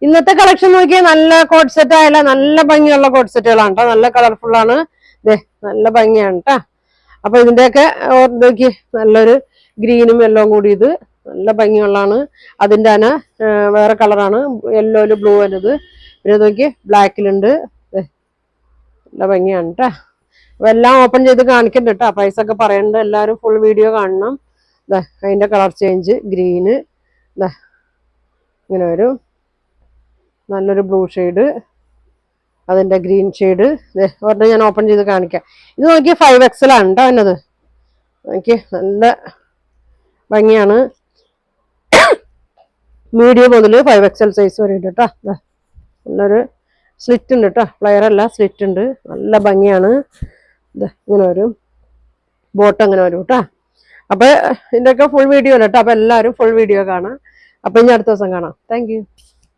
ഇന്നത്തെ കളക്ഷൻ നോക്കിയാൽ നല്ല കോട്ട് സെറ്റ് ആയാല നല്ല ഭംഗിയുള്ള കോട്ട് സെറ്റുകളാണ് കേട്ടോ. നല്ല കളർഫുൾ ആണ്. ഇതേ നല്ല ഭംഗിയാണ് കേട്ടോ. അപ്പൊ ഇതിന്റെയൊക്കെ നോക്കി നല്ലൊരു ഗ്രീനും യെല്ലോ കൂടി ഇത് നല്ല ഭംഗിയുള്ളതാണ്. അതിന്റെ തന്നെ വേറെ കളറാണ്, യെല്ലോയില് ബ്ലൂ വരുന്നത്. പിന്നെ നോക്കി ബ്ലാക്കിലുണ്ട്. നല്ല ഭംഗിയാണ് കേട്ടോ. അപ്പൊ എല്ലാം ഓപ്പൺ ചെയ്ത് കാണിക്കണ്ട കേട്ടോ. പ്രൈസ് ഒക്കെ പറയണ്ട. എല്ലാവരും ഫുൾ വീഡിയോ കാണണം. അതിന്റെ കളർ ചേഞ്ച് ഗ്രീന് ഇങ്ങനെ വരും. നല്ലൊരു ബ്ലൂ ഷെയ്ഡ്, അതിന്റെ ഗ്രീൻ ഷെയ്ഡ്. ഒരെണ്ണം ഞാൻ ഓപ്പൺ ചെയ്ത് കാണിക്കാം. ഇത് നോക്കിയാൽ 5XL ആണ് കേട്ടോ എന്നത്. നോക്കി നല്ല ഭംഗിയാണ്. മീഡിയം മുതൽ 5XL സൈസ് വരെ ഉണ്ട് കേട്ടോ. നല്ലൊരു സ്ലിറ്റ് ഉണ്ട് കേട്ടോ, ഫ്ലയർ അല്ല സ്ലിറ്റ് ഉണ്ട്. നല്ല ഭംഗിയാണ്. ഇങ്ങനെ വരും, ബോട്ട് അങ്ങനെ വരും കേട്ടോ. അപ്പൊ ഇതിൻ്റെയൊക്കെ ഫുൾ വീഡിയോ അല്ല കേട്ടോ. അപ്പൊ എല്ലാവരും ഫുൾ വീഡിയോ കാണാം. അപ്പൊ ഇനി അടുത്ത ദിവസം കാണാം. Thank you.